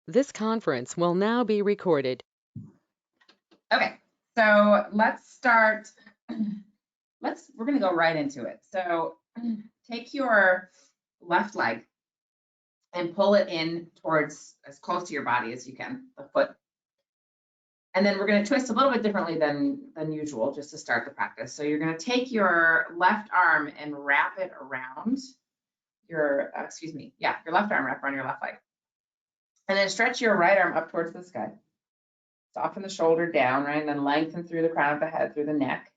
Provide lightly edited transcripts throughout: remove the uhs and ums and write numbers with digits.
This conference will now be recorded. Okay, so let's start. We're gonna go right into it. So take your left leg and pull it in towards as close to your body as you can, the foot. And then we're gonna twist a little bit differently than usual, just to start the practice. So you're gonna take your left arm and wrap it around your, your left arm wrap around your left leg. And then stretch your right arm up towards the sky. Soften the shoulder down, right? And then lengthen through the crown of the head, through the neck.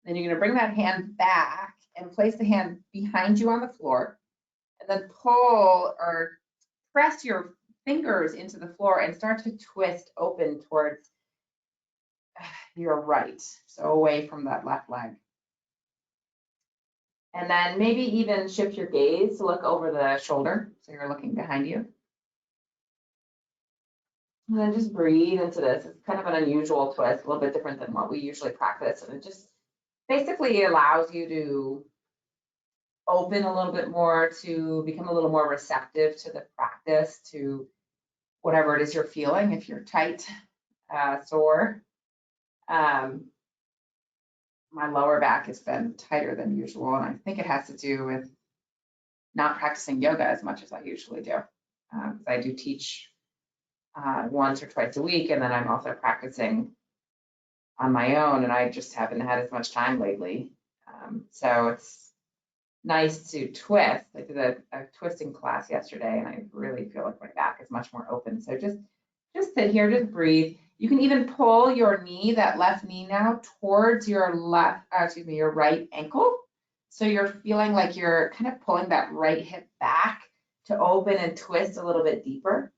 Then you're going to bring that hand back and place the hand behind you on the floor. And then pull or press your fingers into the floor and start to twist open towards your right. So away from that left leg. And then maybe even shift your gaze to look over the shoulder. So you're looking behind you. And then just breathe into this. It's kind of an unusual twist, a little bit different than what we usually practice. And it just basically allows you to open a little bit more, to become a little more receptive to the practice, to whatever it is you're feeling. If you're tight, sore, my lower back has been tighter than usual. And I think it has to do with not practicing yoga as much as I usually do. Because I do teach once or twice a week, and then I'm also practicing on my own, and I just haven't had as much time lately. So it's nice to twist. I did a twisting class yesterday, and I really feel like my back is much more open. So just sit here, just breathe. You can even pull your knee, that left knee now, towards your your right ankle. So you're feeling like you're kind of pulling that right hip back to open and twist a little bit deeper.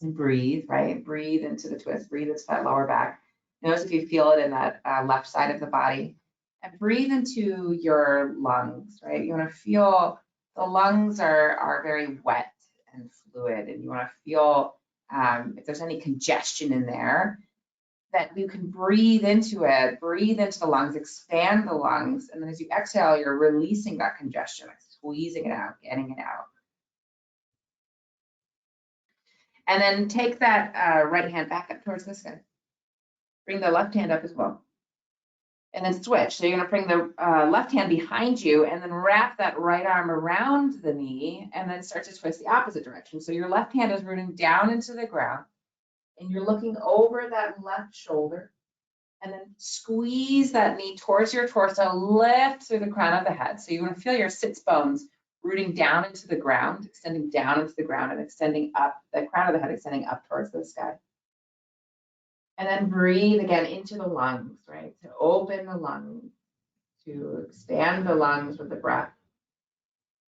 And breathe, right? Breathe into the twist. Breathe into that lower back. Notice if you feel it in that left side of the body. And breathe into your lungs, right? You want to feel the lungs are very wet and fluid, and you want to feel if there's any congestion in there, that you can breathe into it, breathe into the lungs, expand the lungs, and then as you exhale, you're releasing that congestion, like squeezing it out, getting it out. And then take that right hand back up towards the sky. Bring the left hand up as well. And then switch. So you're going to bring the left hand behind you and then wrap that right arm around the knee and then start to twist the opposite direction. So your left hand is rooting down into the ground and you're looking over that left shoulder and then squeeze that knee towards your torso, lift through the crown of the head. So you want to feel your sits bones rooting down into the ground, extending down into the ground and extending up, the crown of the head extending up towards the sky. And then breathe again into the lungs, right? To open the lungs, to expand the lungs with the breath.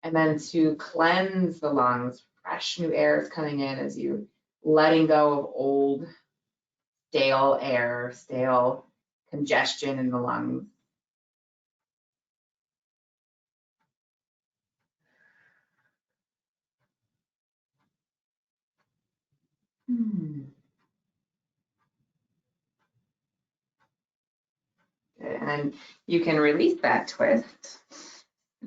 And then to cleanse the lungs, fresh new air is coming in as you letting go of old, stale air, stale congestion in the lungs. And you can release that twist.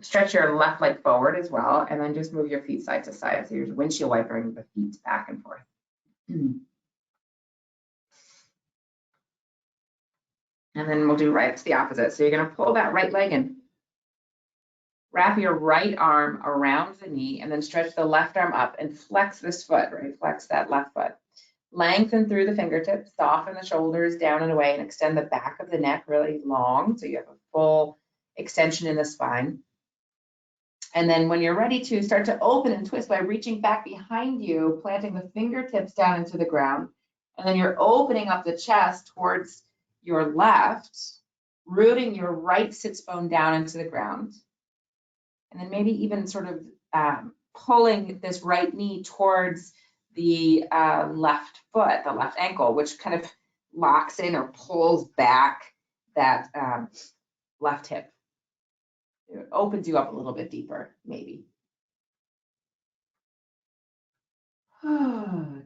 Stretch your left leg forward as well, and then just move your feet side to side. So you're windshield wipering the feet back and forth. And then we'll do right to the opposite. So you're going to pull that right leg in. Wrap your right arm around the knee and then stretch the left arm up and flex this foot, right? Flex that left foot. Lengthen through the fingertips, soften the shoulders down and away and extend the back of the neck really long so you have a full extension in the spine. And then when you're ready to start to open and twist by reaching back behind you, planting the fingertips down into the ground. And then you're opening up the chest towards your left, rooting your right sits bone down into the ground. And then maybe even sort of pulling this right knee towards the left foot, the left ankle, which kind of locks in or pulls back that left hip. It opens you up a little bit deeper, maybe.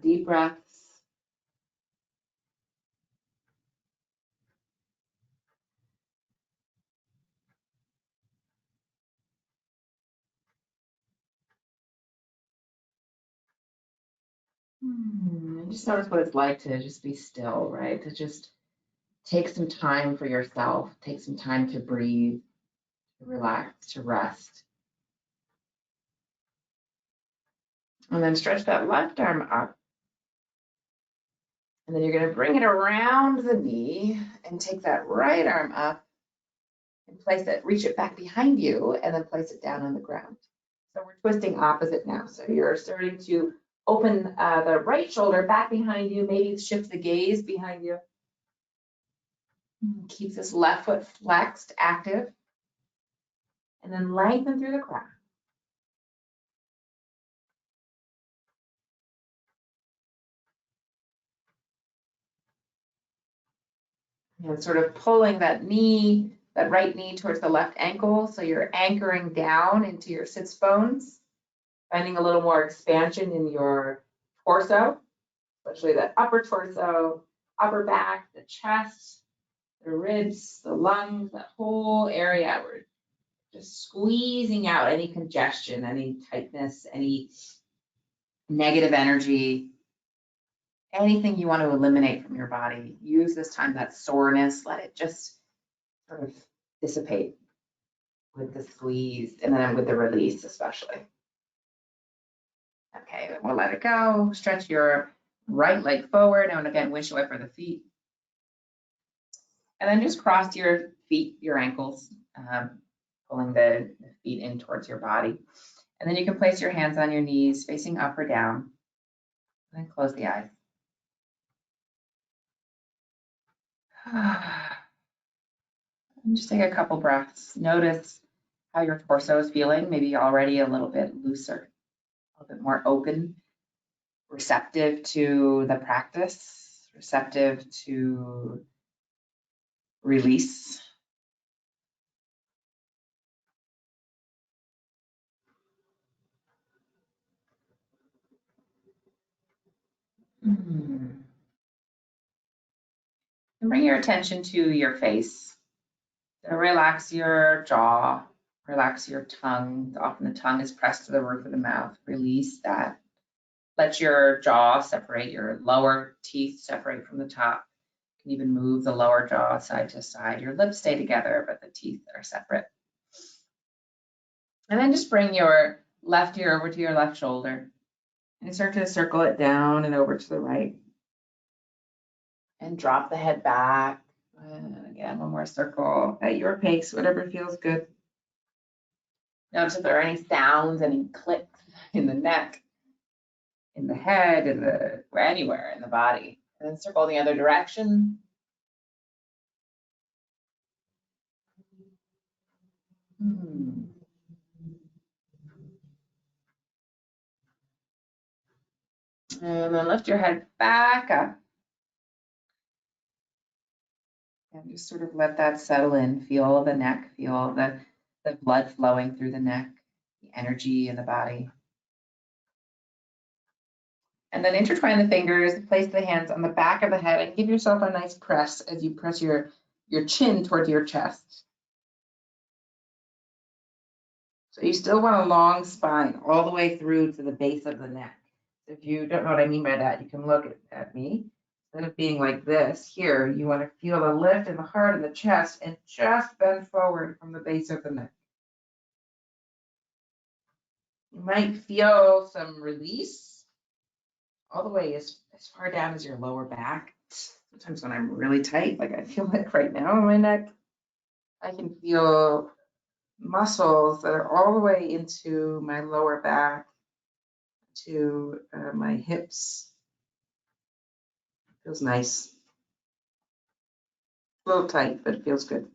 Deep breaths. And just notice what it's like to just be still, right? To just take some time for yourself, take some time to breathe, to relax, to rest. And then stretch that left arm up. And then you're going to bring it around the knee and take that right arm up and place it, reach it back behind you, and then place it down on the ground. So we're twisting opposite now. So you're starting to open the right shoulder back behind you, maybe shift the gaze behind you. Keep this left foot flexed, active, and then lengthen through the crown. And sort of pulling that knee, that right knee towards the left ankle. So you're anchoring down into your sits bones, finding a little more expansion in your torso, especially the upper torso, upper back, the chest, the ribs, the lungs, that whole area. We're just squeezing out any congestion, any tightness, any negative energy, anything you want to eliminate from your body. Use this time, that soreness, let it just sort of dissipate with the squeeze and then with the release especially. Okay, then we'll let it go. Stretch your right leg forward, and again, windshield for the feet. And then just cross your feet, your ankles, pulling the feet in towards your body. And then you can place your hands on your knees, facing up or down, and then close the eyes. And just take a couple breaths. Notice how your torso is feeling, maybe already a little bit looser, a little bit more open, receptive to the practice, receptive to release. And bring your attention to your face. So relax your jaw, relax your tongue. Often the tongue is pressed to the roof of the mouth. Release that. Let your jaw separate, your lower teeth separate from the top. You can even move the lower jaw side to side. Your lips stay together, but the teeth are separate. And then just bring your left ear over to your left shoulder and start to circle it down and over to the right. And drop the head back. And again, one more circle at your pace, whatever feels good. Notice if there are any sounds, any clicks in the neck, in the head, or anywhere in the body. And then circle the other direction. And then lift your head back up. And just sort of let that settle in. Feel the neck, feel the blood flowing through the neck, the energy in the body. And then intertwine the fingers, place the hands on the back of the head, and give yourself a nice press as you press your chin towards your chest. So you still want a long spine all the way through to the base of the neck. If you don't know what I mean by that, you can look at me. Instead of being like this, here, you want to feel the lift in the heart and the chest and just bend forward from the base of the neck. You might feel some release all the way as far down as your lower back. Sometimes when I'm really tight, like I feel like right now in my neck, I can feel muscles that are all the way into my lower back, to my hips. Feels nice. A little tight, but it feels good.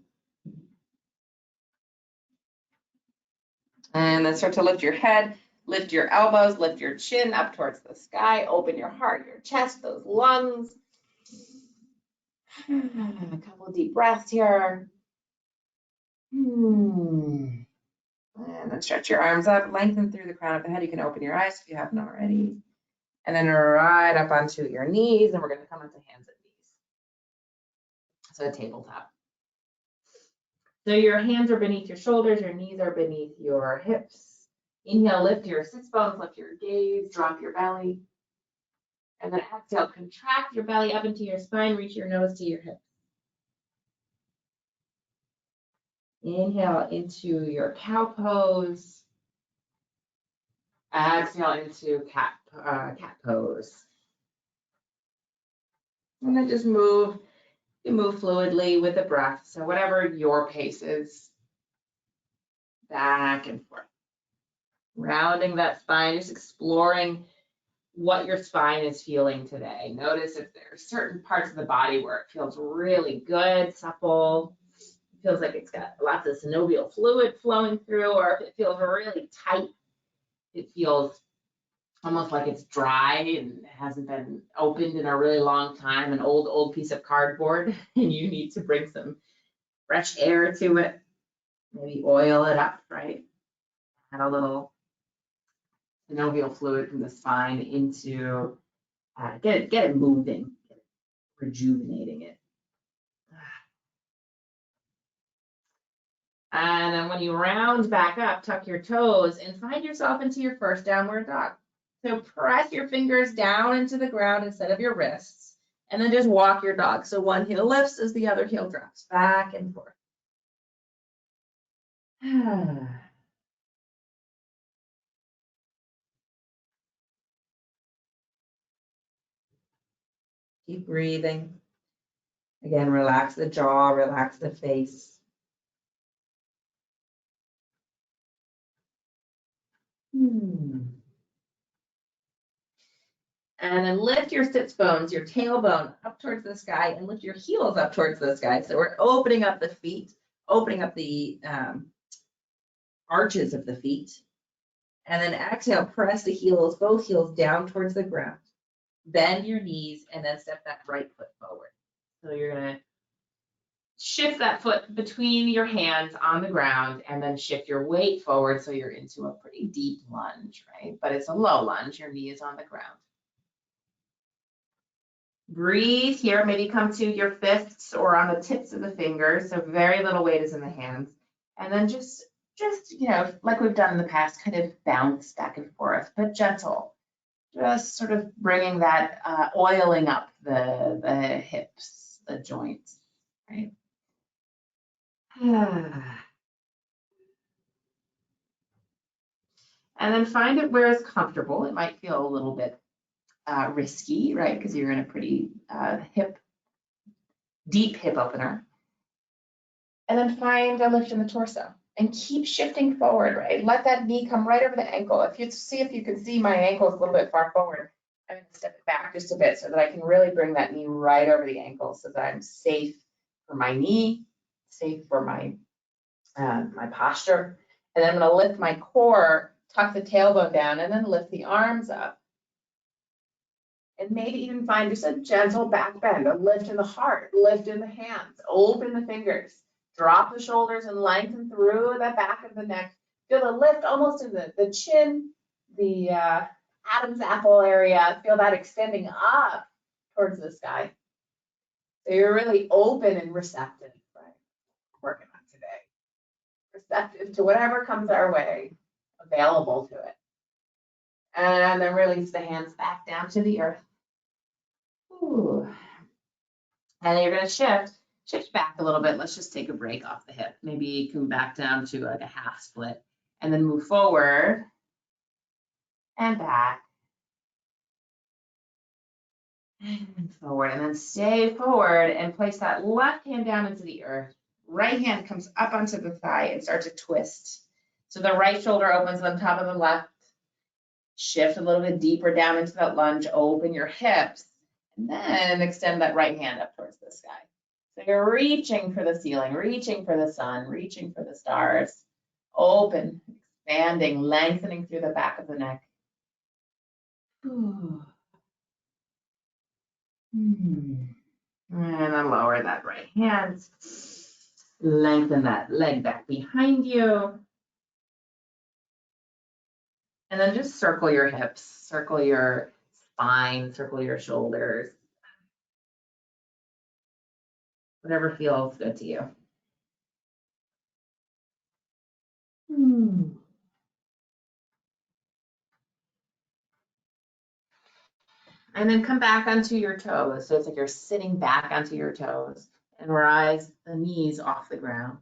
And then start to lift your head, lift your elbows, lift your chin up towards the sky, open your heart, your chest, those lungs. A couple of deep breaths here. And then stretch your arms up, lengthen through the crown of the head. You can open your eyes if you haven't already. And then right up onto your knees, and we're going to come onto hands and knees. So a tabletop. So your hands are beneath your shoulders, your knees are beneath your hips. Inhale, lift your sits bones, lift your gaze, drop your belly. And then exhale, contract your belly up into your spine, reach your nose to your hips. Inhale into your cow pose. Exhale into cat pose. And then just move. You move fluidly with the breath. So whatever your pace is, back and forth. Rounding that spine, just exploring what your spine is feeling today. Notice if there are certain parts of the body where it feels really good, supple, feels like it's got lots of synovial fluid flowing through, or if it feels really tight, it feels almost like it's dry and hasn't been opened in a really long time, an old piece of cardboard, and you need to bring some fresh air to it. Maybe oil it up, right? Add a little synovial fluid from the spine into, get it moving, rejuvenating it. And then when you round back up, tuck your toes and find yourself into your first downward dog. So press your fingers down into the ground instead of your wrists, and then just walk your dog. So one heel lifts as the other heel drops, back and forth. Keep breathing. Again, relax the jaw, relax the face. And then lift your sits bones, your tailbone up towards the sky, and lift your heels up towards the sky. So we're opening up the feet, opening up the arches of the feet. And then exhale, press the heels, both heels down towards the ground. Bend your knees and then step that right foot forward. So you're going to shift that foot between your hands on the ground and then shift your weight forward so you're into a pretty deep lunge, right? But it's a low lunge, your knee is on the ground. Breathe here, maybe come to your fists or on the tips of the fingers, so very little weight is in the hands. And then just like we've done in the past, kind of bounce back and forth, but gentle. Just sort of bringing that, oiling up the hips, the joints, right? And then find it where it's comfortable. It might feel a little bit risky, right? Because you're in a pretty deep hip opener. And then find a lift in the torso and keep shifting forward, right? Let that knee come right over the ankle. If you can see my ankle is a little bit far forward, I'm going to step it back just a bit so that I can really bring that knee right over the ankle so that I'm safe for my knee, safe for my posture. And then I'm going to lift my core, tuck the tailbone down, and then lift the arms up. And maybe even find just a gentle back bend, a lift in the heart, lift in the hands, open the fingers, drop the shoulders and lengthen through the back of the neck. Feel the lift almost in the chin, the Adam's apple area. Feel that extending up towards the sky. So you're really open and receptive, right? Working on today. Receptive to whatever comes our way, available to it. And then release the hands back down to the earth. Ooh. And then you're going to shift back a little bit. Let's just take a break off the hip. Maybe come back down to like a half split and then move forward and back and forward, and then stay forward and place that left hand down into the earth. Right hand comes up onto the thigh and start to twist. So the right shoulder opens on top of the left. Shift a little bit deeper down into that lunge. Open your hips. And then extend that right hand up towards the sky. So you're reaching for the ceiling, reaching for the sun, reaching for the stars. Open, expanding, lengthening through the back of the neck. And then lower that right hand. Lengthen that leg back behind you. And then just circle your hips, circle your spine, circle your shoulders. Whatever feels good to you. And then come back onto your toes. So it's like you're sitting back onto your toes and rise the knees off the ground.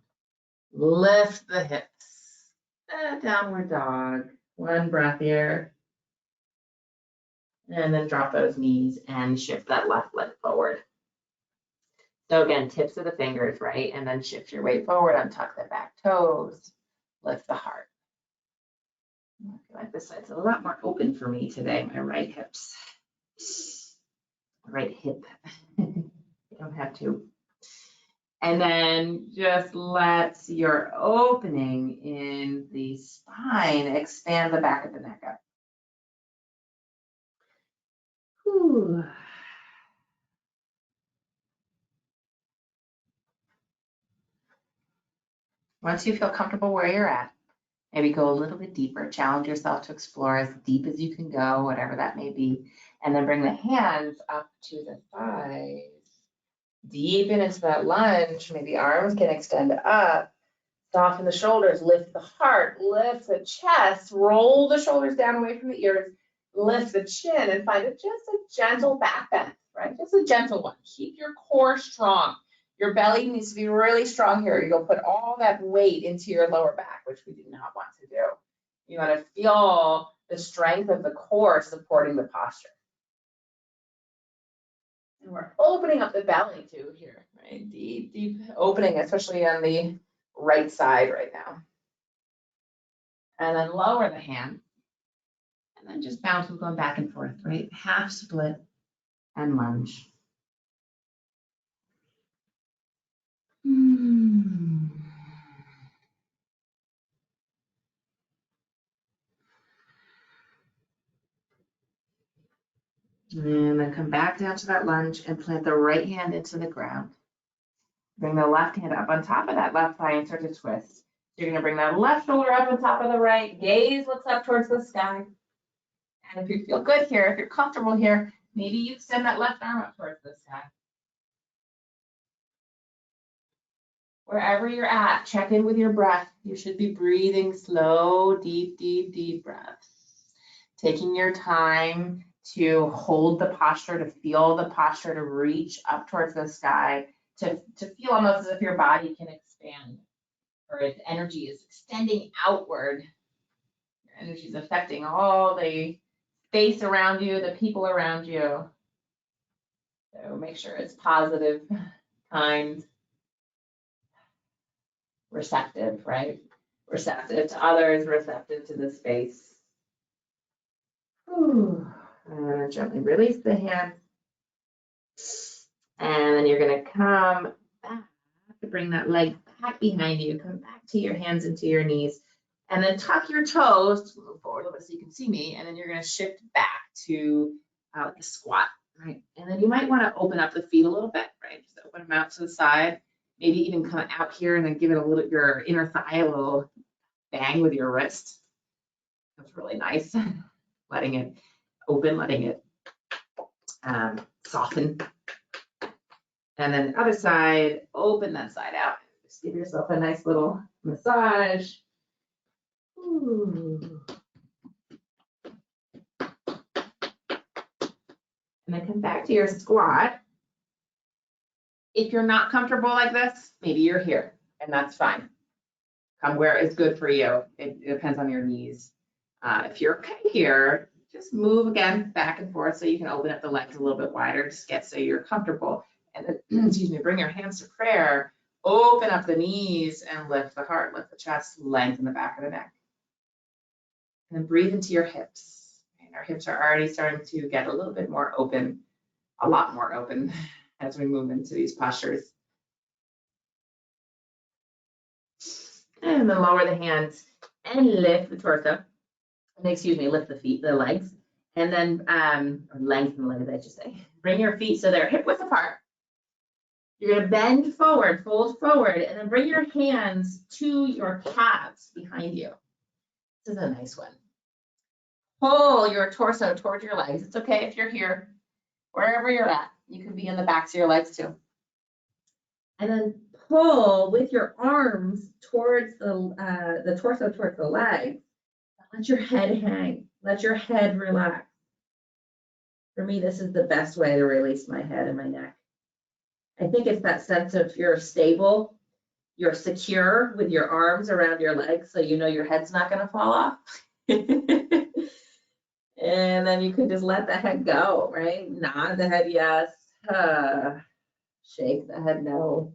Lift the hips. Downward dog. One breath here. And then drop those knees and shift that left leg forward. So again, tips of the fingers, right? And then shift your weight forward, untuck the back toes, lift the heart. I feel like this side's a lot more open for me today, my right hips. Right hip. You don't have to. And then just let your opening in the spine expand the back of the neck up. Whew. Once you feel comfortable where you're at, maybe go a little bit deeper, challenge yourself to explore as deep as you can go, whatever that may be. And then bring the hands up to the thighs. Deepen into that lunge. Maybe arms can extend up. Soften the shoulders, lift the heart, lift the chest, roll the shoulders down away from the ears, lift the chin, and find just a gentle back bend, right? Just a gentle one. Keep your core strong. Your belly needs to be really strong here. You'll put all that weight into your lower back, which we do not want to do. You want to feel the strength of the core supporting the posture. And we're opening up the belly too here, right? Deep, deep opening, especially on the right side right now. And then lower the hand. And then just bounce, going back and forth, right? Half split and lunge. And then come back down to that lunge and plant the right hand into the ground. Bring the left hand up on top of that left thigh and start to twist. So you're going to bring that left shoulder up on top of the right. Gaze looks up towards the sky. And if you feel good here, if you're comfortable here, maybe you extend that left arm up towards the sky. Wherever you're at, check in with your breath. You should be breathing slow, deep, deep, deep breaths. Taking your time to hold the posture, to feel the posture, to reach up towards the sky, to feel almost as if your body can expand, or its energy is extending outward. Your energy is affecting all the space around you, the people around you. So make sure it's positive, kind, receptive, right? Receptive to others, receptive to the space. Whew. And gently release the hand. And then you're going to come back to bring that leg back behind you. Come back to your hands into your knees. And then tuck your toes, move forward a little bit so you can see me. And then you're going to shift back to the squat, right? And then you might want to open up the feet a little bit, right? Just open them out to the side. Maybe even come out here and then give it a little, your inner thigh a little bang with your wrist. That's really nice. Letting it open, letting it soften. And then the other side, open that side out. Just give yourself a nice little massage. Ooh. And then come back to your squat. If you're not comfortable like this, maybe you're here, and that's fine. Come where is good for you. It depends on your knees. If you're okay here, just move again back and forth so you can open up the legs a little bit wider. Just get so you're comfortable. And then, excuse me, bring your hands to prayer. Open up the knees and lift the heart, lift the chest, lengthen the back of the neck. And then breathe into your hips. And our hips are already starting to get a little bit more open, a lot more open as we move into these postures. And then lower the hands and lift the torso. Excuse me, lift the feet, the legs. And then lengthen the legs, I should say. Bring your feet so they're hip width apart. You're going to bend forward, fold forward, and then bring your hands to your calves behind you. This is a nice one. Pull your torso towards your legs. It's okay if you're here, wherever you're at. You can be in the backs of your legs too. And then pull with your arms towards the torso towards the legs. Let your head hang. Let your head relax. For me, this is the best way to release my head and my neck. I think it's that sense of you're stable, you're secure with your arms around your legs, so you know your head's not going to fall off. And then you can just let the head go, right? Nod the head yes. Shake the head no.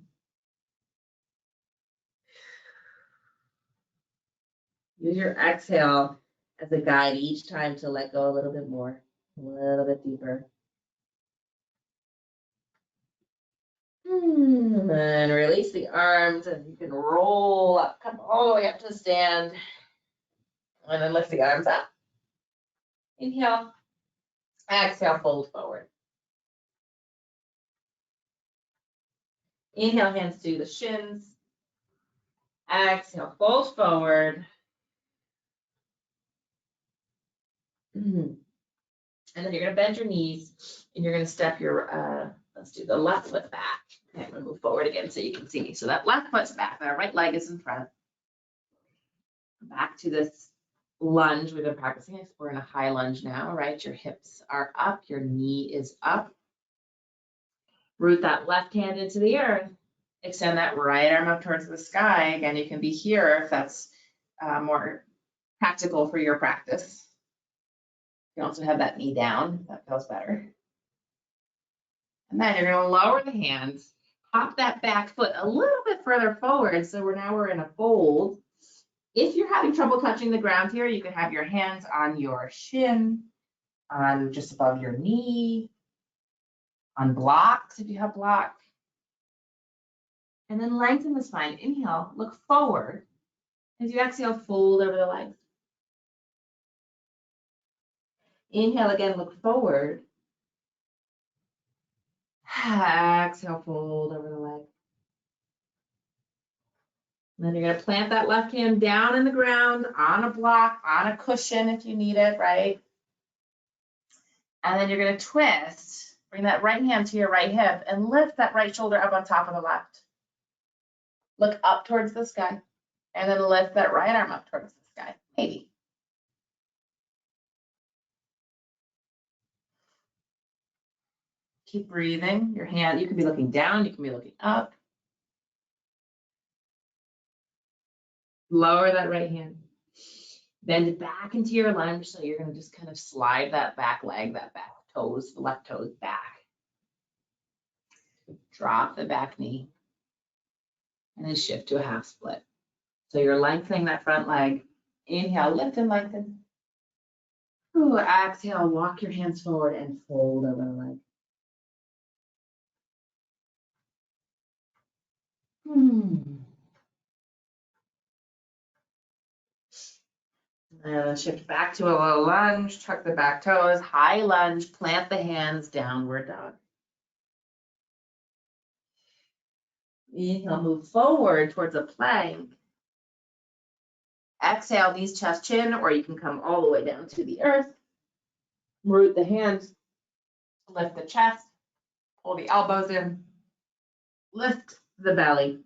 Use your exhale as a guide each time to let go a little bit more, a little bit deeper. And release the arms, and you can roll up, come all the way up to the stand. And then lift the arms up. Inhale. Exhale, fold forward. Inhale, hands to the shins. Exhale, fold forward. And then you're going to bend your knees, and you're going to step your, let's do the left foot back. Okay, I'm going to move forward again so you can see me. So that left foot's back, that right leg is in front. Back to this lunge we've been practicing. We're in a high lunge now, right? Your hips are up, your knee is up. Root that left hand into the earth. Extend that right arm up towards the sky. Again, you can be here if that's more practical for your practice. You can also have that knee down if that feels better. And then you're going to lower the hands, pop that back foot a little bit further forward. So we're in a fold. If you're having trouble touching the ground here, you can have your hands on your shin, on just above your knee, on blocks if you have block. And then lengthen the spine. Inhale, look forward. As you exhale, fold over the legs. Inhale again, look forward. Exhale, fold over the leg. And then you're going to plant that left hand down in the ground, on a block, on a cushion if you need it, right? And then you're going to twist, bring that right hand to your right hip, and lift that right shoulder up on top of the left. Look up towards the sky, and then lift that right arm up towards the sky, maybe. Keep breathing. Your hand, you can be looking down, you can be looking up. Lower that right hand. Bend it back into your lunge. So you're going to just kind of slide that back leg, that back toes, the left toes back. Drop the back knee. And then shift to a half split. So you're lengthening that front leg. Inhale, lift and lengthen. Ooh, exhale, walk your hands forward and fold over the leg. And then shift back to a low lunge, tuck the back toes, high lunge, plant the hands, downward dog. Inhale, move forward towards a plank. Exhale, knees, chest, chin, or you can come all the way down to the earth. Root the hands, lift the chest, pull the elbows in, lift the belly,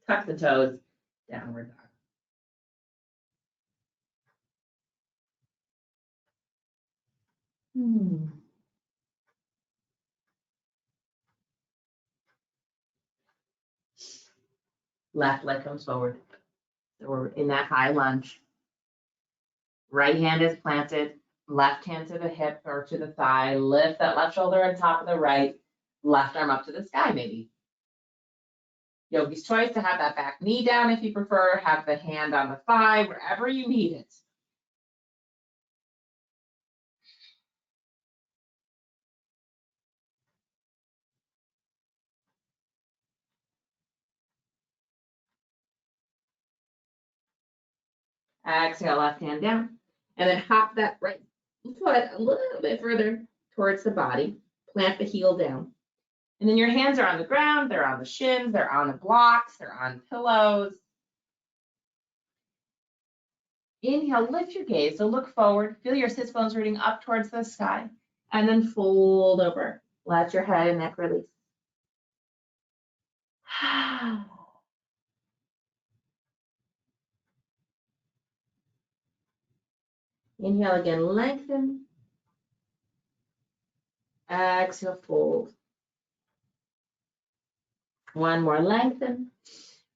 tuck the toes, downward dog. Left leg comes forward. So we're in that high lunge. Right hand is planted, left hand to the hip or to the thigh. Lift that left shoulder on top of the right, left arm up to the sky maybe. Yogi's choice to have that back knee down if you prefer, have the hand on the thigh, wherever you need it. Exhale, left hand down, and then hop that right foot a little bit further towards the body. Plant the heel down. And then your hands are on the ground, they're on the shins, they're on the blocks, they're on pillows. Inhale, lift your gaze. So look forward, feel your sits bones rooting up towards the sky, and then fold over. Let your head and neck release. Inhale again, lengthen. Exhale, fold. One more, lengthen.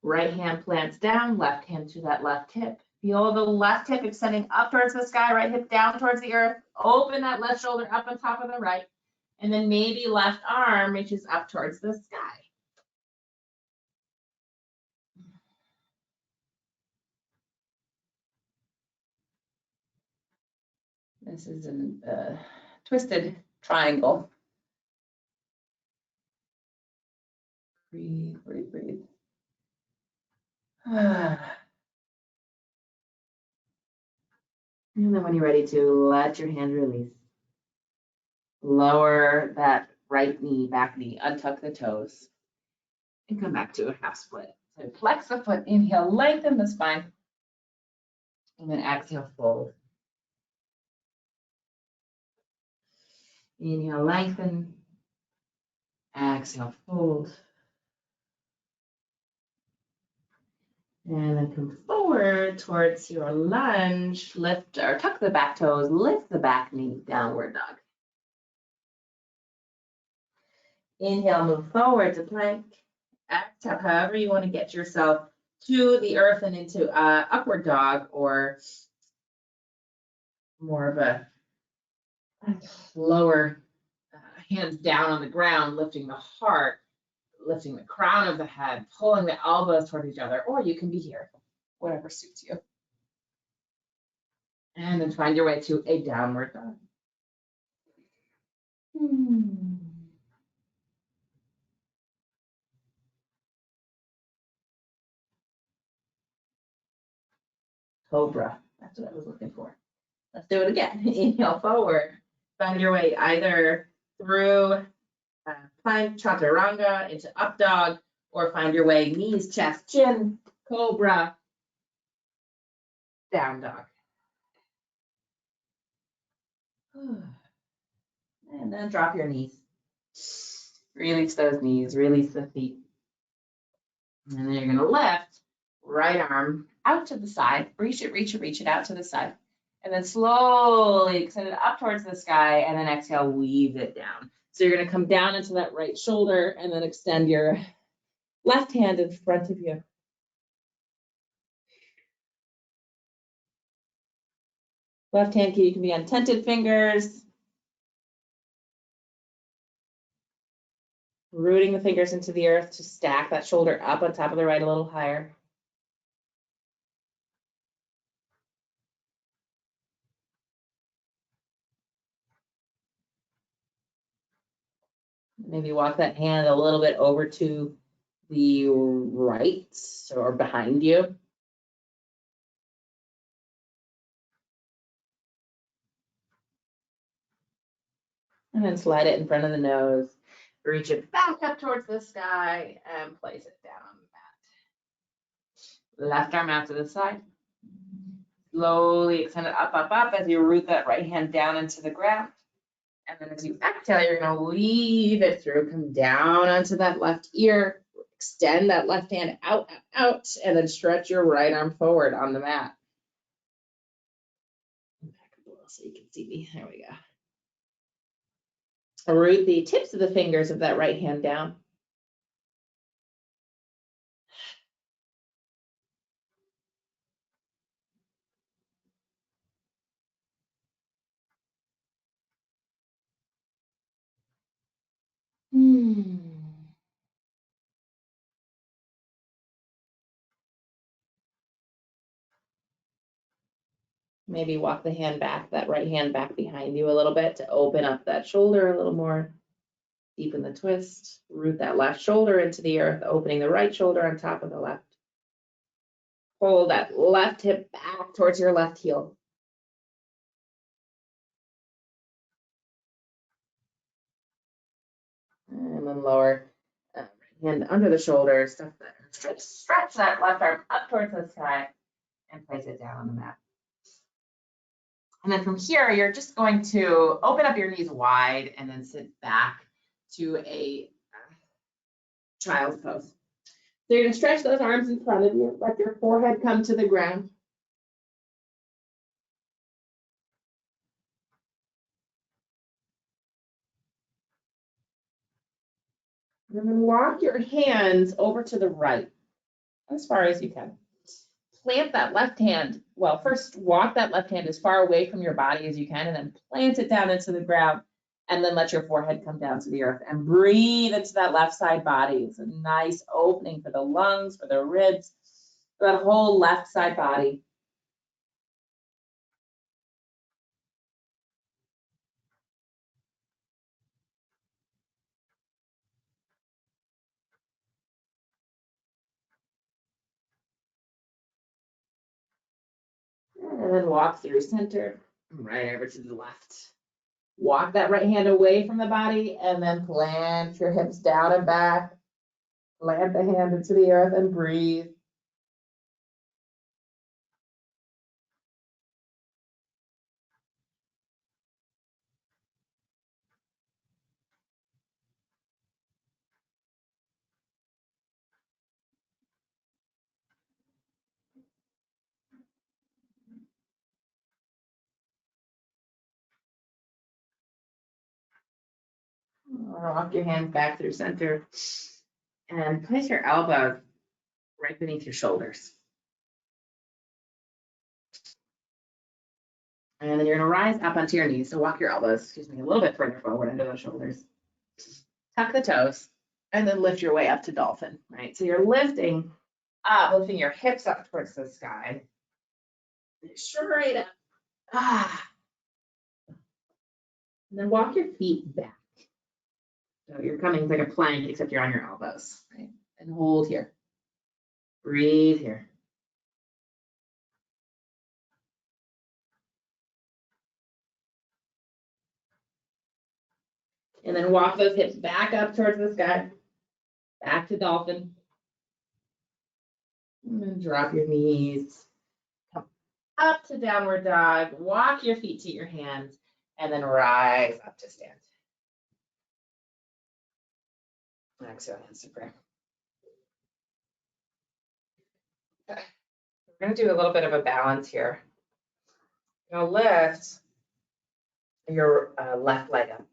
Right hand plants down, left hand to that left hip. Feel the left hip extending up towards the sky, right hip down towards the earth. Open that left shoulder up on top of the right. And then maybe left arm reaches up towards the sky. This is a twisted triangle. Breathe, breathe, breathe. And then when you're ready to let your hand release. Lower that right knee, back knee, untuck the toes, and come back to a half split. So flex the foot, inhale, lengthen the spine, and then exhale, fold. Inhale, lengthen, exhale, fold. And then come forward towards your lunge, lift or tuck the back toes, lift the back knee, downward dog. Inhale, move forward to plank. Exhale, however you want to get yourself to the earth and into upward dog, or more of a lower hands down on the ground, lifting the heart, lifting the crown of the head, pulling the elbows toward each other, or you can be here, whatever suits you. And then find your way to a downward dog. Cobra, that's what I was looking for. Let's do it again. Inhale forward, find your way either through plank, chaturanga, into up dog, or find your way knees, chest, chin, cobra, down dog. And then drop your knees. Release those knees, release the feet. And then you're gonna lift right arm out to the side, reach it out to the side. And then slowly extend it up towards the sky, and then exhale, weave it down. So you're gonna come down into that right shoulder and then extend your left hand in front of you. Left hand key, you can be on tented fingers. Rooting the fingers into the earth to stack that shoulder up on top of the right a little higher. Maybe walk that hand a little bit over to the right or behind you. And then slide it in front of the nose. Reach it back up towards the sky and place it down on the mat. Left arm out to the side. Slowly extend it up, up, up as you root that right hand down into the ground. And then as you exhale, you're going to weave it through, come down onto that left ear, extend that left hand out, out, and then stretch your right arm forward on the mat. Back a little so you can see me. There we go. Root the tips of the fingers of that right hand down. Maybe walk the hand back, that right hand back behind you a little bit to open up that shoulder a little more. Deepen the twist. Root that left shoulder into the earth, opening the right shoulder on top of the left. Pull that left hip back towards your left heel. And then lower hand under the shoulder, stretch that left arm up towards the sky and place it down on the mat. And then from here, you're just going to open up your knees wide and then sit back to a child's pose. So you're going to stretch those arms in front of you, let your forehead come to the ground. And then walk your hands over to the right, as far as you can. Plant that left hand. Well, first walk that left hand as far away from your body as you can, and then plant it down into the ground, and then let your forehead come down to the earth, and breathe into that left side body. It's a nice opening for the lungs, for the ribs, for that whole left side body. And then walk through center, right over to the left. Walk that right hand away from the body, and then plant your hips down and back. Plant the hand into the earth and breathe. Walk your hands back through center, and place your elbows right beneath your shoulders. And then you're going to rise up onto your knees. So walk your elbows, a little bit further forward under those shoulders. Tuck the toes, and then lift your way up to dolphin, right? So you're lifting up, lifting your hips up towards the sky. Straight up. And then walk your feet back. So you're coming like a plank, except you're on your elbows, right? And hold here. Breathe here. And then walk those hips back up towards the sky. Back to dolphin. And then drop your knees. Come up to downward dog. Walk your feet to your hands. And then rise up to stand. Exhale, hands to prayer. Okay. We're going to do a little bit of a balance here. You're going to lift your left leg up.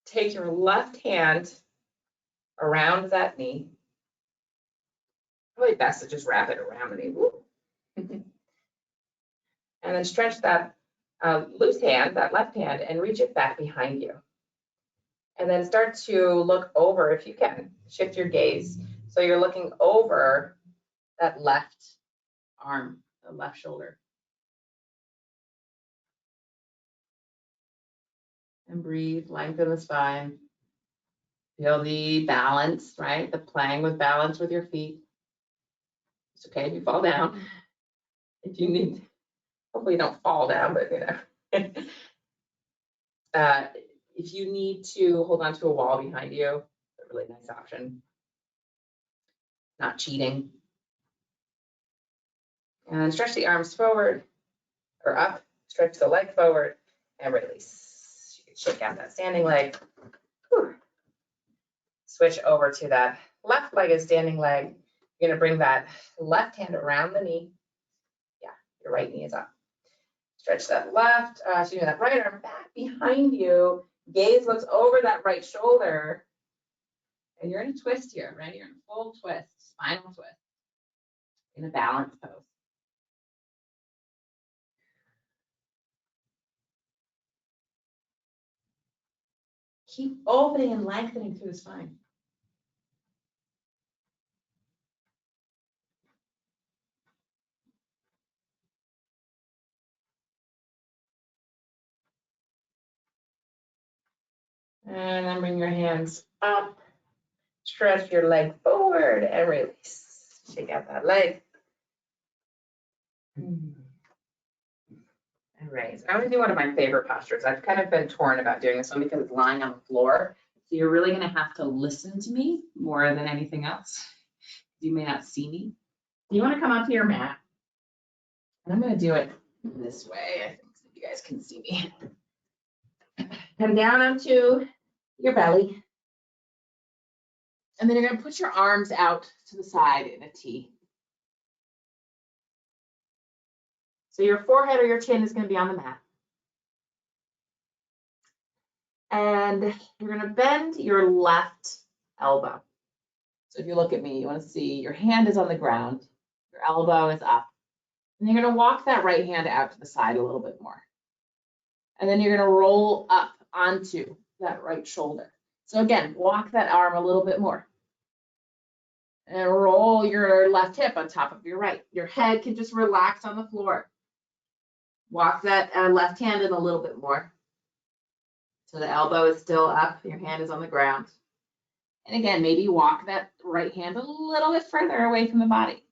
Take your left hand around that knee. Probably best to just wrap it around the knee. And then stretch that loose hand, that left hand, and reach it back behind you. And then start to look over, if you can, shift your gaze. So you're looking over that left arm, the left shoulder. And breathe, lengthen the spine. Feel the balance, right? The playing with balance with your feet. It's okay if you fall down. If you need, hopefully you don't fall down, but if you need to hold on to a wall behind you, it's a really nice option. Not cheating. And stretch the arms forward or up, stretch the leg forward and release. You can shake out that standing leg. Whew. Switch over to that left leg as standing leg. You're gonna bring that left hand around the knee. Yeah, your right knee is up. Stretch that that right arm back behind you. Gaze looks over that right shoulder. And you're in a twist here, right? You're in a full twist, spinal twist, in a balanced pose. Keep opening and lengthening through the spine. And then bring your hands up. Stretch your leg forward and release. Shake out that leg. And raise. I'm going to do one of my favorite postures. I've kind of been torn about doing this one because it's lying on the floor. So you're really going to have to listen to me more than anything else. You may not see me. You want to come onto your mat. And I'm going to do it this way. I think so you guys can see me. Come down onto your belly. And then you're going to put your arms out to the side in a T. So your forehead or your chin is going to be on the mat. And you're gonna bend your left elbow. So if you look at me, you wanna see your hand is on the ground, your elbow is up. And you're gonna walk that right hand out to the side a little bit more. And then you're gonna roll up onto that right shoulder. So again, walk that arm a little bit more. And roll your left hip on top of your right. Your head can just relax on the floor. Walk that left hand in a little bit more. So the elbow is still up, your hand is on the ground. And again, maybe walk that right hand a little bit further away from the body.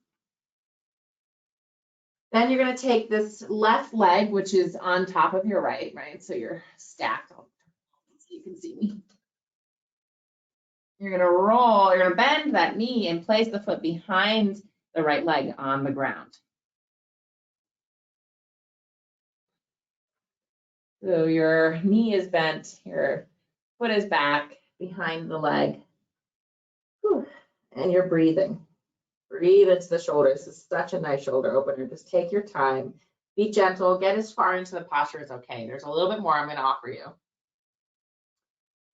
Then you're going to take this left leg, which is on top of your right? So you're stacked, so you can see me. You're going to roll, you're going to bend that knee and place the foot behind the right leg on the ground. So your knee is bent, your foot is back behind the leg. Whew. And you're breathing. Breathe into the shoulders. This is such a nice shoulder opener. Just take your time. Be gentle. Get as far into the posture as okay. There's a little bit more I'm going to offer you.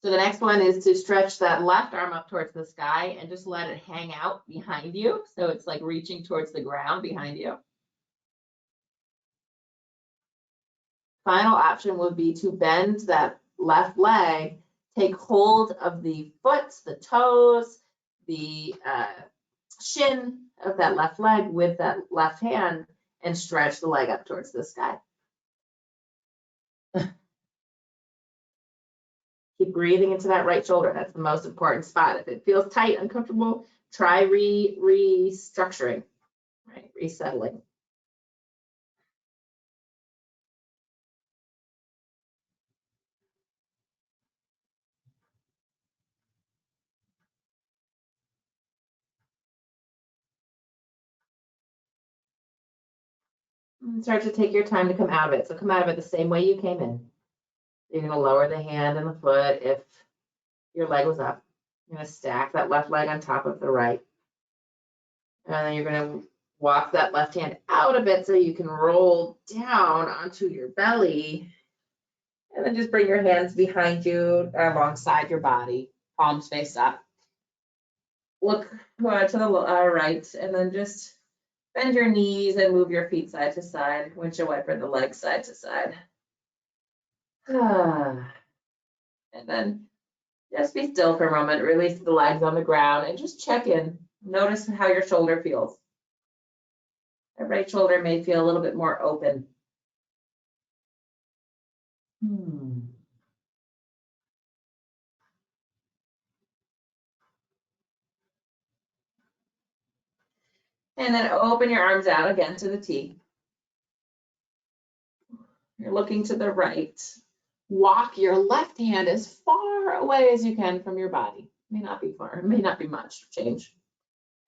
So the next one is to stretch that left arm up towards the sky and just let it hang out behind you. So it's like reaching towards the ground behind you. Final option would be to bend that left leg, take hold of the foot, the toes, the shin of that left leg with that left hand and stretch the leg up towards the sky. Keep breathing into that right shoulder. That's the most important spot. If it feels tight, uncomfortable, try restructuring, right? Resettling. And start to take your time to come out of it. So come out of it the same way you came in. You're going to lower the hand and the foot if your leg was up. You're going to stack that left leg on top of the right. And then you're going to walk that left hand out a bit so you can roll down onto your belly. And then just bring your hands behind you alongside your body, palms face up. Look to the right, and then just bend your knees and move your feet side to side. Windshield wiper the legs side to side. And then just be still for a moment. Release the legs on the ground and just check in. Notice how your shoulder feels. The right shoulder may feel a little bit more open. And then open your arms out again to the T. You're looking to the right. Walk your left hand as far away as you can from your body. May not be far, may not be much change.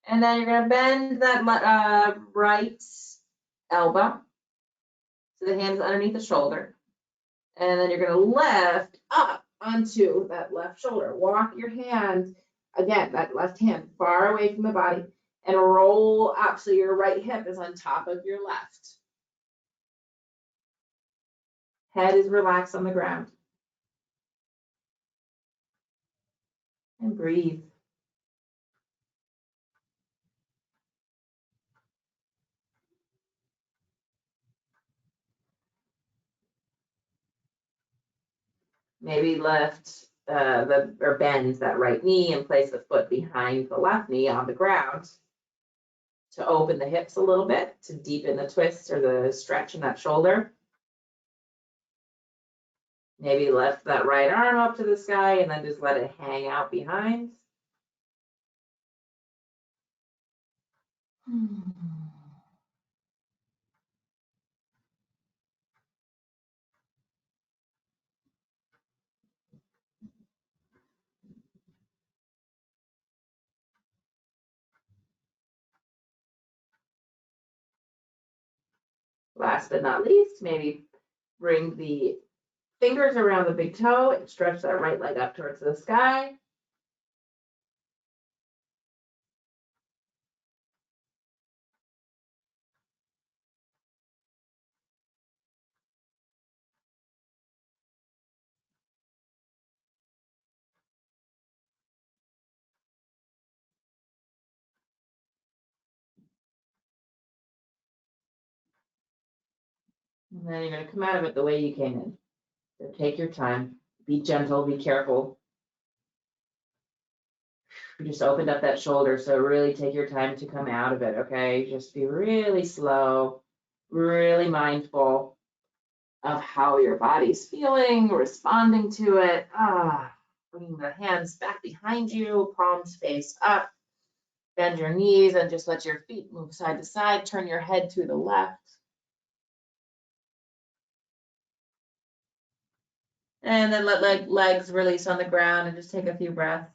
And then you're going to bend that right elbow. So the hand's underneath the shoulder. And then you're going to lift up onto that left shoulder. Walk your hand, again, that left hand far away from the body and roll up so your right hip is on top of your left. Head is relaxed on the ground. And breathe. Maybe lift or bend that right knee and place the foot behind the left knee on the ground to open the hips a little bit, to deepen the twist or the stretch in that shoulder. Maybe lift that right arm up to the sky and then just let it hang out behind. Last but not least, maybe bring the fingers around the big toe and stretch that right leg up towards the sky. And then you're gonna come out of it the way you came in. So take your time, be gentle, be careful. You just opened up that shoulder, so really take your time to come out of it, okay? Just be really slow, really mindful of how your body's feeling, responding to it. Bringing the hands back behind you, palms face up. Bend your knees and just let your feet move side to side. Turn your head to the left. And then let legs release on the ground and just take a few breaths.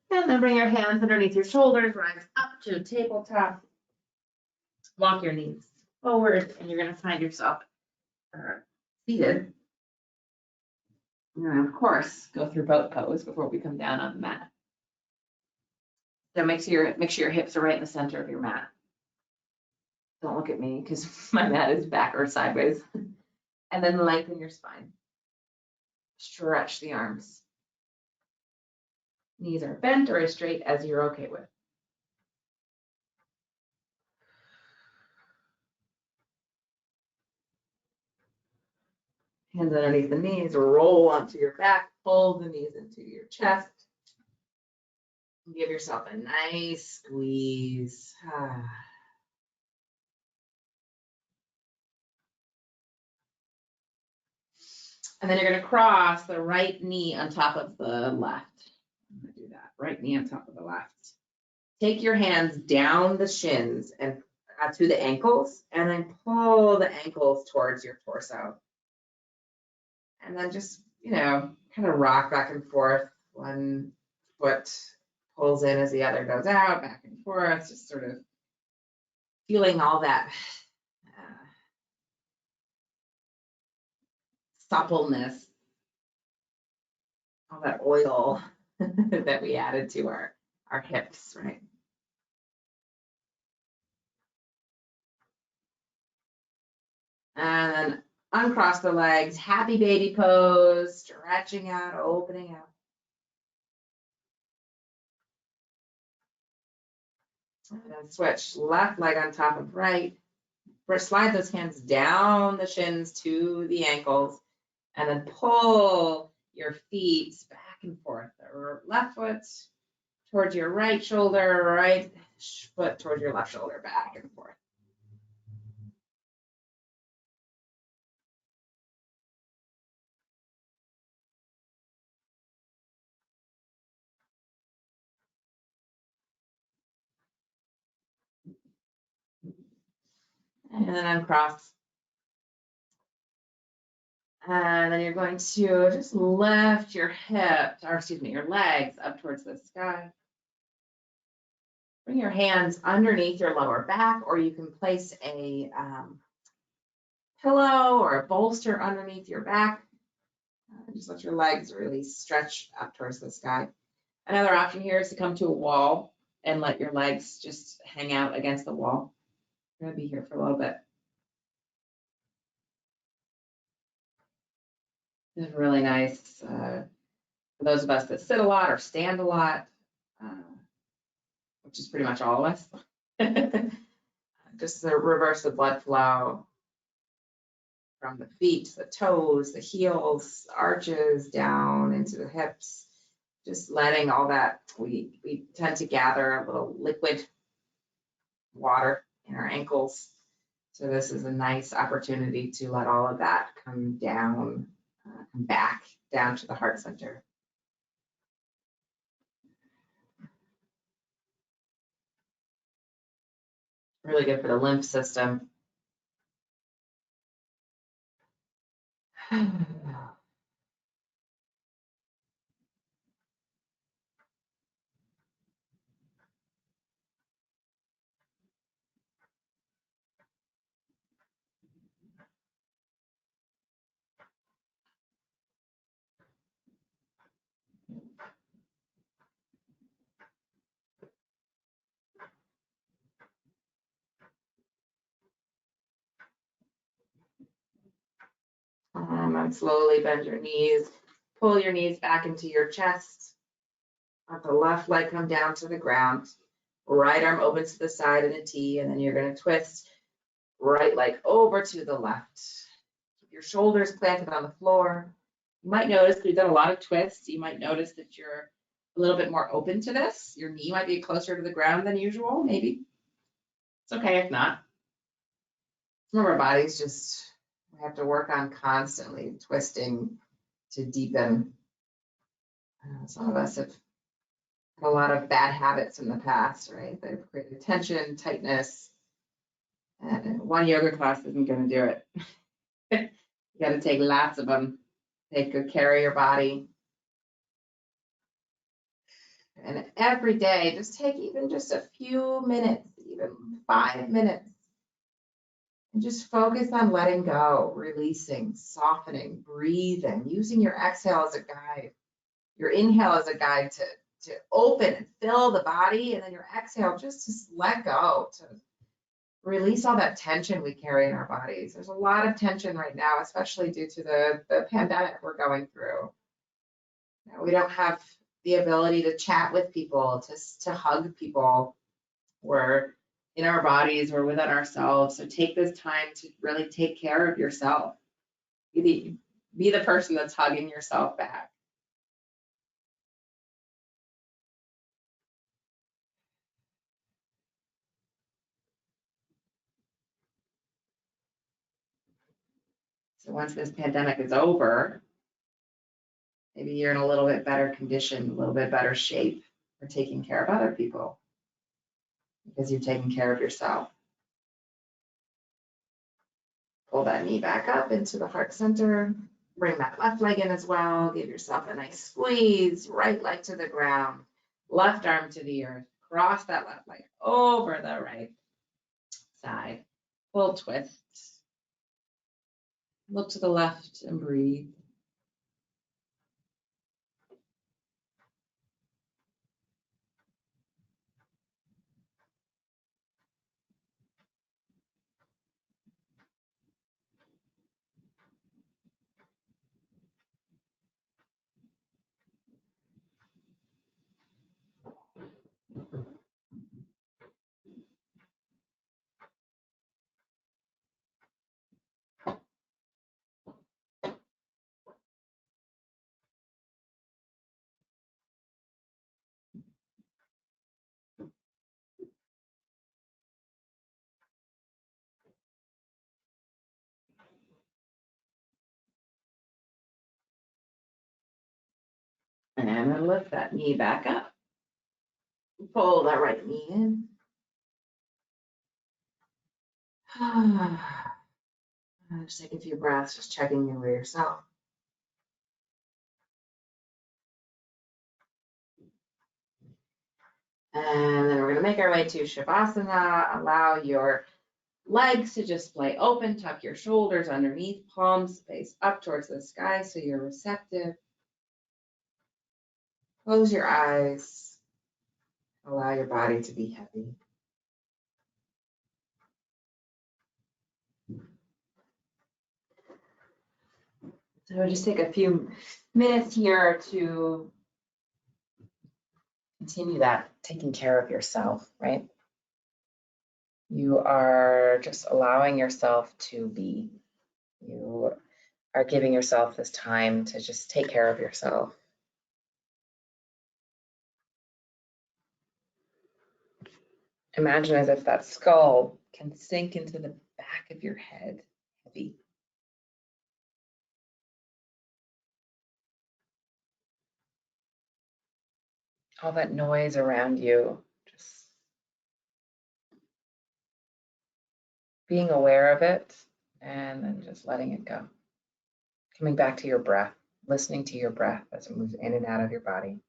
And then bring your hands underneath your shoulders, rise up to tabletop. Walk your knees forward, and you're going to find yourself seated. And of course, go through boat pose before we come down on the mat. So make sure your hips are right in the center of your mat. Don't look at me because my mat is back or sideways. And then lengthen your spine. Stretch the arms. Knees are bent or as straight as you're okay with. Hands underneath the knees, roll onto your back, pull the knees into your chest. Give yourself a nice squeeze. And then you're going to cross the right knee on top of the left. I'm going to do that. Right knee on top of the left. Take your hands down the shins and to the ankles, and then pull the ankles towards your torso. And then just, kind of rock back and forth. One foot pulls in as the other goes out, back and forth, just sort of feeling all that suppleness, all that oil that we added to our hips, right? And then uncross the legs, happy baby pose, stretching out, opening out. And then switch left leg on top of right. First, slide those hands down the shins to the ankles, and then pull your feet back and forth. Left foot towards your right shoulder, right foot towards your left shoulder, back and forth. And then uncross. And then you're going to just lift your hips, or excuse me, your legs up towards the sky. Bring your hands underneath your lower back, or you can place a pillow or a bolster underneath your back. Just let your legs really stretch up towards the sky. Another option here is to come to a wall and let your legs just hang out against the wall. I'm going to be here for a little bit. This is really nice for those of us that sit a lot or stand a lot, which is pretty much all of us. Just to reverse the blood flow from the feet to the toes, the heels, arches, down into the hips. Just letting all that, we tend to gather a little liquid water in our ankles. So this is a nice opportunity to let all of that come down, come back down to the heart center. Really good for the lymph system. And then slowly bend your knees. Pull your knees back into your chest. Let the left leg come down to the ground. Right arm opens to the side in a T, and then you're going to twist right leg over to the left. Keep your shoulders planted on the floor. You might notice we've done a lot of twists. You might notice that you're a little bit more open to this. Your knee might be closer to the ground than usual, maybe. It's okay if not. Some of our bodies just, we have to work on constantly twisting to deepen. Some of us have had a lot of bad habits in the past, right? They've created tension, tightness, and one yoga class isn't going to do it. You got to take lots of them. Take good care of your body. And every day, just take even just a few minutes, even 5 minutes, and just focus on letting go, releasing, softening, breathing, using your exhale as a guide, your inhale as a guide to open and fill the body, and then your exhale just to let go, to release all that tension we carry in our bodies. There's a lot of tension right now, especially due to the pandemic we're going through. We don't have the ability to chat with people, to hug people. We're in our bodies, we're within ourselves. So take this time to really take care of yourself. Be the person that's hugging yourself back. So once this pandemic is over, maybe you're in a little bit better condition, a little bit better shape for taking care of other people because you're taking care of yourself. Pull that knee back up into the heart center. Bring that left leg in as well. Give yourself a nice squeeze. Right leg to the ground. Left arm to the earth. Cross that left leg over the right side. Full twist. Look to the left and breathe. And then lift that knee back up. Pull that right knee in. Just take a few breaths, just checking in with yourself. And then we're going to make our way to Shavasana. Allow your legs to just lay open. Tuck your shoulders underneath, palms face up towards the sky so you're receptive. Close your eyes. Allow your body to be heavy. So we'll just take a few minutes here to continue that taking care of yourself, right? You are just allowing yourself to be. You are giving yourself this time to just take care of yourself. Imagine as if that skull can sink into the back of your head, heavy. All that noise around you, just being aware of it and then just letting it go. Coming back to your breath, listening to your breath as it moves in and out of your body.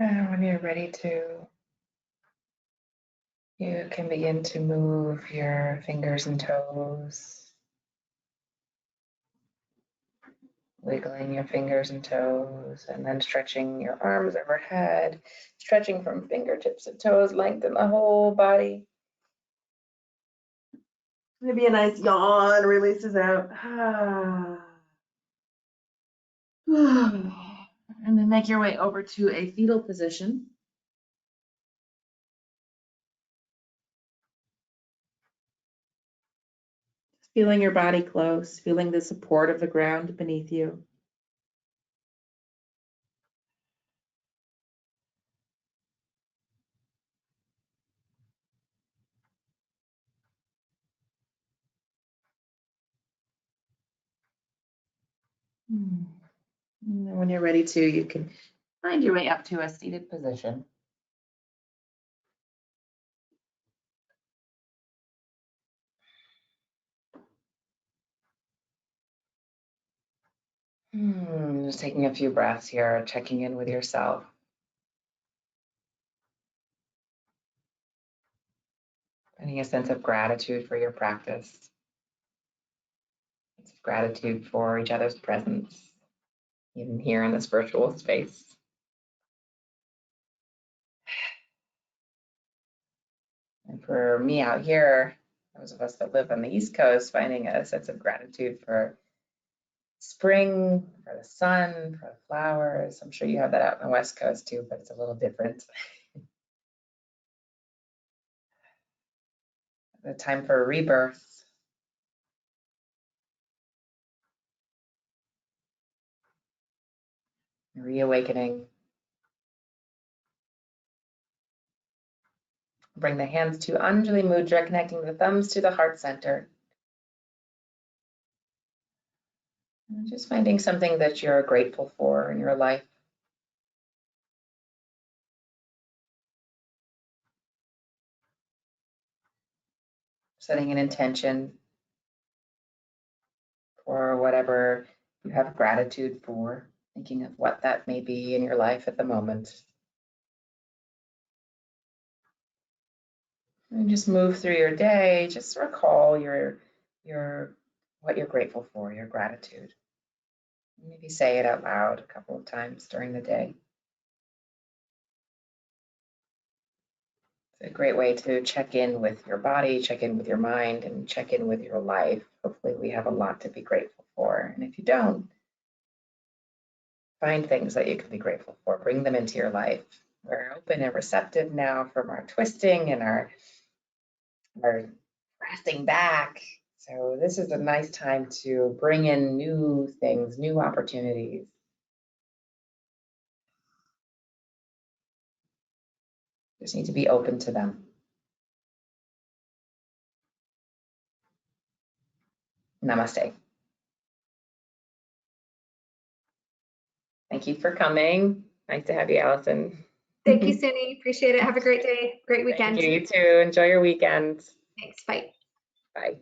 And when you're ready to, you can begin to move your fingers and toes, wiggling your fingers and toes, and then stretching your arms overhead, stretching from fingertips to toes, lengthen the whole body. Maybe a nice yawn releases out. And then make your way over to a fetal position. Feeling your body close, feeling the support of the ground beneath you. And then when you're ready to, you can find your way up to a seated position. Just taking a few breaths here, checking in with yourself. Finding a sense of gratitude for your practice. Sense of gratitude for each other's presence, even here in this virtual space. And for me out here, those of us that live on the East Coast, finding a sense of gratitude for spring, for the sun, for the flowers. I'm sure you have that out on the West Coast too, but it's a little different. The time for rebirth. Reawakening. Bring the hands to Anjali Mudra, connecting the thumbs to the heart center. And just finding something that you're grateful for in your life. Setting an intention for whatever you have gratitude for, thinking of what that may be in your life at the moment. And just move through your day, just recall your what you're grateful for, your gratitude. Maybe say it out loud a couple of times during the day. It's a great way to check in with your body, check in with your mind, and check in with your life. Hopefully we have a lot to be grateful for. And if you don't, find things that you can be grateful for, bring them into your life. We're open and receptive now from our twisting and our resting back. So this is a nice time to bring in new things, new opportunities. Just need to be open to them. Namaste. Thank you for coming. Nice to have you, Allison. Thank you, Sunie. Appreciate it. Have a great day. Great weekend. Thank you, you too. Enjoy your weekend. Thanks. Bye. Bye.